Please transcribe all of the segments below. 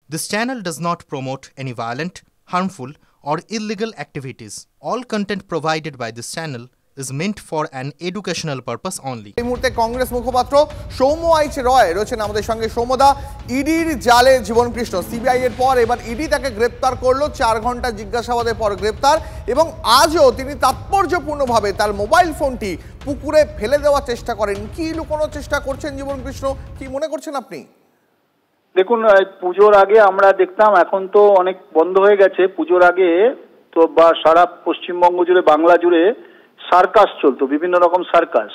This channel does not promote any violent, harmful, or illegal activities. All content provided by this channel is meant for an educational purpose only. এই মুহূর্তে কংগ্রেস মুখপাত্র সৌম্য আইচ রয় রয়েছেন আমাদের সঙ্গে। সৌম্যদা, ইডির জালে জীবনকৃষ্ণ, সিবিআই এর পর এবার ইডি তাকে গ্রেপ্তার করলো। 4 ঘন্টা জিজ্ঞাসাবাদের পর গ্রেপ্তার, এবং আজও তিনি তাৎপর্যপূর্ণভাবে তার মোবাইল ফোনটি পুকুরে ফেলে দেওয়ার চেষ্টা করেন। কি লুকোনোর চেষ্টা করছেন জীবনকৃষ্ণ, কি মনে করছেন আপনি? দেখুন, পুজোর আগে আমরা দেখতাম, এখন তো অনেক বন্ধ হয়ে গেছে। পুজোর আগে তো বা সারা পশ্চিমবঙ্গ জুড়ে, বাংলা জুড়ে সার্কাস চলতো, বিভিন্ন রকম সার্কাস।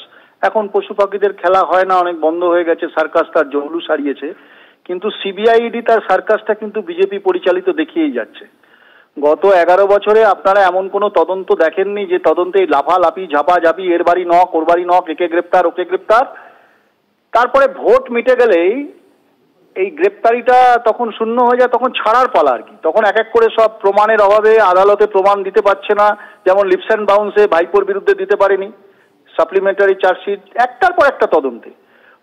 এখন পশু পাখিদের খেলা হয় না, অনেক বন্ধ হয়ে গেছে, সার্কাস তার জৌলুস হারিয়েছে। কিন্তু সিবিআইডি তার সার্কাসটা কিন্তু বিজেপি পরিচালিত দেখিয়েই যাচ্ছে। গত 11 বছরে আপনারা এমন কোনো তদন্ত দেখেননি যে তদন্তে লাফালাফি, ঝাপাঝাপি, এর বাড়ি নক, ওর বাড়ি নক, একে গ্রেপ্তার, ওকে গ্রেপ্তার। তারপরে ভোট মিটে গেলেই এই গ্রেপ্তারিটা তখন শূন্য হয়ে যায়, তখন ছাড়ার পালা আর কি। তখন এক এক করে সব প্রমাণের অভাবে আদালতে প্রমাণ দিতে পারছে না, যেমন লিপস অ্যান্ড বাউন্সে ভাইপোর বিরুদ্ধে দিতে পারেনি সাপ্লিমেন্টারি চার্জশিট, একটার পর একটা তদন্তে।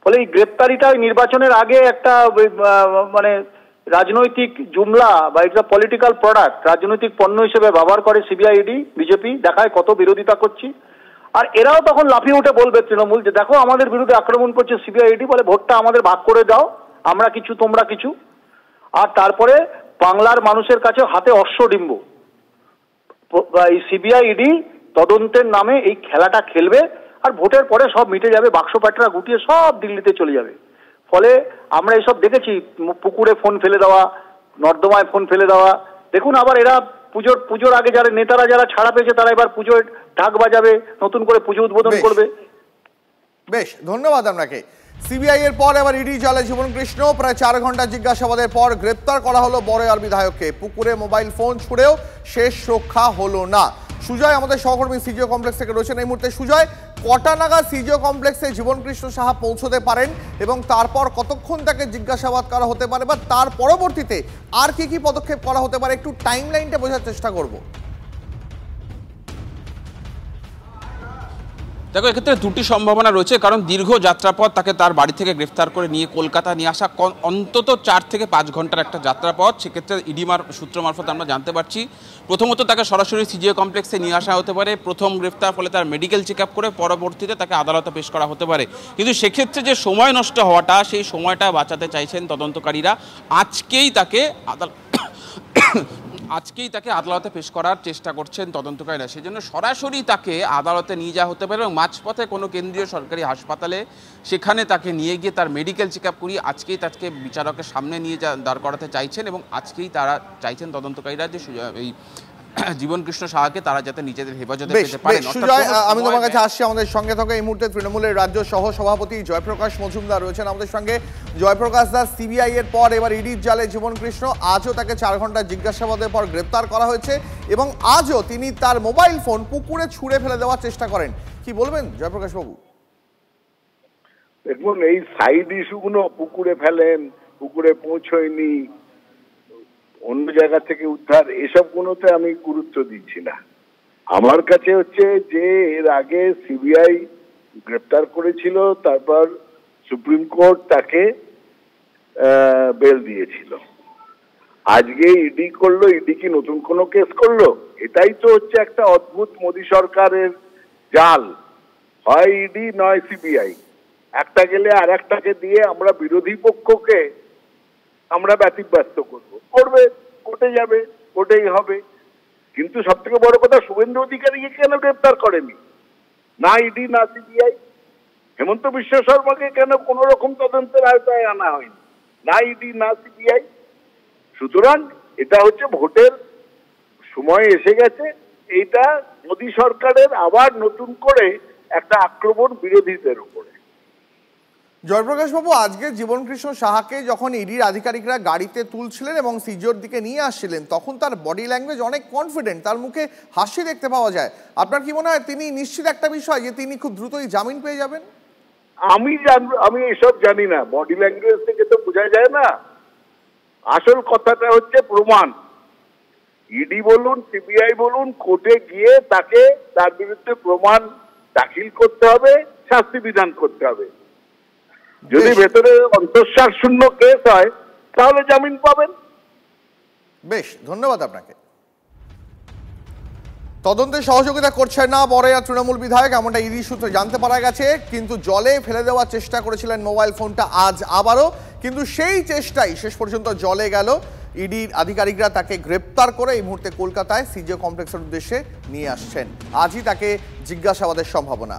ফলে এই গ্রেপ্তারিটা নির্বাচনের আগে একটা মানে রাজনৈতিক জুমলা বা এটা পলিটিক্যাল প্রোডাক্ট, রাজনৈতিক পণ্য হিসেবে ব্যবহার করে সিবিআইডি, বিজেপি, দেখায় কত বিরোধিতা করছি। আর এরাও তখন লাফিয়ে উঠে বলবে তৃণমূল যে দেখো আমাদের বিরুদ্ধে আক্রমণ করছে সিবিআইডি, বলে ভোটটা আমাদের ভাগ করে দাও, আমরা কিছু তোমরা কিছু। আর তারপরে বাংলার মানুষের কাছে হাতে অশ্বডিম্ব এই সিবিআইডি তদন্তের নামে এই খেলাটা খেলবে, আর ভোটের পরে সব মিটে যাবে, বাক্স প্যাটরা গুটিয়ে সব দিল্লিতে চলে যাবে। ফলে আমরা এসব দেখেছি, পুকুরে ফোন ফেলে দেওয়া, নর্দমায় ফোন ফেলে দেওয়া। দেখুন আবার এরা পুজোর আগে যারা নেতারা যারা ছাড়া পেয়েছে তারা এবার পুজোর ঢাক বাজাবে, নতুন করে পুজো উদ্বোধন করবে। বেশ, ধন্যবাদ আপনাকে। সিবিআই এর পর এবার ইডি জালে জীবনকৃষ্ণ। প্রায় 4 ঘন্টা জিজ্ঞাসাবাদের পর গ্রেপ্তার করা হলো বড়য়ার বিধায়ককে। পুকুরে মোবাইল ফোন ছুড়েও শেষ রক্ষা হলো না। সুজয় আমাদের সহকর্মী সিজিও কমপ্লেক্স থেকে রয়েছেন এই মুহূর্তে। সুজয়, কটা নাগাদ সিজিও কমপ্লেক্সে জীবনকৃষ্ণ সাহা পৌঁছতে পারেন এবং তারপর কতক্ষণ তাকে জিজ্ঞাসাবাদ করা হতে পারে, বা তার পরবর্তীতে আর কি কি পদক্ষেপ করা হতে পারে, একটু টাইম লাইনটা বোঝার চেষ্টা করব। দেখো, এক্ষেত্রে দুটি সম্ভাবনা রয়েছে, কারণ দীর্ঘ যাত্রাপথ, তাকে তার বাড়ি থেকে গ্রেফতার করে নিয়ে কলকাতা নিয়ে আসা অন্তত 4 থেকে 5 ঘন্টার একটা যাত্রাপথ। সেক্ষেত্রে ইডিমার সূত্র মারফত আমরা জানতে পারছি, প্রথমত তাকে সরাসরি সিজিও কমপ্লেক্সে নিয়ে আসা হতে পারে, প্রথম গ্রেফতার, ফলে তার মেডিকেল চেক আপ করে পরবর্তীতে তাকে আদালতে পেশ করা হতে পারে। কিন্তু সেক্ষেত্রে যে সময় নষ্ট হওয়াটা, সেই সময়টা বাঁচাতে চাইছেন তদন্তকারীরা। আজকেই তাকে আদালতে পেশ করার চেষ্টা করছেন তদন্তকারীরা। সেজন্য সরাসরি তাকে আদালতে নিয়ে যাওয়া হতে পারে এবং মাঝপথে কোনো কেন্দ্রীয় সরকারি হাসপাতালে সেখানে তাকে নিয়ে গিয়ে তার মেডিকেল চেক আপ করিয়ে আজকেই তাকে বিচারকের সামনে নিয়ে দাঁড় করাতে চাইছেন, এবং আজকেই তারা চাইছেন তদন্তকারীরা যে এই জীবনকৃষ্ণ সাহাকে তারা যাতে নিজেদের হেফাজতে পেতে পারেন। আমি তোমার কাছে আসছি। আমাদের সঙ্গে থাকা এই মুহূর্তে তৃণমূলের রাজ্য সহ সভাপতি জয়প্রকাশ মজুমদার রয়েছেন আমাদের সঙ্গে। জয়প্রকাশ দা, সিবিআই এর পর এবার ইডির জালে জীবনকৃষ্ণ। আজও তাকে 4 ঘন্টা জিজ্ঞাসাবাদের পর গ্রেপ্তার করা হয়েছে, এবং আজও তিনি তার মোবাইল ফোন পুকুরে ছুঁড়ে ফেলে দেওয়ার চেষ্টা করেন। কি বলবেন জয়প্রকাশ বাবু? দেখুন, এই সাইড ইস্যুগুলো পুকুরে ফেলেন, পুকুরে পৌঁছয়নি, অন্য জায়গা থেকে উদ্ধার, এসব গুলোতে আমি গুরুত্ব দিচ্ছি না। আমার কাছে হচ্ছে যে এর আগে সিবিআই গ্রেপ্তার করেছিল, তারপর সুপ্রিম কোর্ট তাকে বেল দিয়েছিল। আজকে ইডি করলো, ইডি কি নতুন কোনো কেস করলো? এটাই তো হচ্ছে একটা অদ্ভুত মোদী সরকারের জাল। হয় ইডি নয় সিবিআই, একটা গেলে আর একটাকে দিয়ে আমরা বিরোধী পক্ষকে আমরা ব্যতিব্যস্ত করবে, কোর্টে যাবে, কোর্টেই হবে। কিন্তু সব থেকে বড় কথা, শুভেন্দু অধিকারীকে কেন গ্রেপ্তার করেনি? না ইডি না সিবিআই। হেমন্ত বিশ্ব শর্মাকে কেন কোন রকম তদন্তের আওতায় আনা হয়নি? না ইডি না সিবিআই। সুতরাং এটা হচ্ছে ভোটের সময় এসে গেছে, এইটা মোদী সরকারের আবার নতুন করে একটা আক্রমণ বিরোধীদের উপরে। জয়প্রকাশ বাবু, আজকে জীবনকৃষ্ণ সাহাকে যখন ইডির আধিকারিকরা গাড়িতে তুলছিলেন এবং সিজিওর দিকে নিয়ে আসছিলেন, তখন তার বডি ল্যাঙ্গুয়েজ অনেক কনফিডেন্ট, তার মুখে হাসি দেখতে পাওয়া যায়। আপনার কি মনে হয় তিনি নিশ্চিত একটা বিষয় যে তিনি খুব দ্রুতই জামিন পেয়ে যাবেন? আমি এসব জানি না, বডি ল্যাঙ্গুয়েজ থেকে তো বোঝা যায় না। আসল কথাটা হচ্ছে প্রমাণ। ইডি বলুন, সিবিআই বলুন, কোর্টে গিয়ে তাকে তার বিরুদ্ধে প্রমাণ দাখিল করতে হবে, শাস্তি বিধান করতে হবে। যদি ভেতরে অন্তঃসার শূন্য কেস হয় তাহলে জামিন পাবেন, বেশ, ধন্যবাদ আপনাকে। তদন্তে সহযোগিতা করছেন না বড়াইয়ার তৃণমূল বিধায়ক, এমনটা ইডি সূত্রে জানতে পারা গেছে। কিন্তু জলে ফেলে দেওয়ার চেষ্টা করেছিলেন মোবাইল ফোনটা আজ আবারও, কিন্তু সেই চেষ্টাই শেষ পর্যন্ত জলে গেল। ইডির আধিকারিকরা তাকে গ্রেপ্তার করে এই মুহূর্তে কলকাতায় সিজিও কমপ্লেক্সের উদ্দেশ্যে নিয়ে আসছেন। আজই তাকে জিজ্ঞাসাবাদের সম্ভাবনা।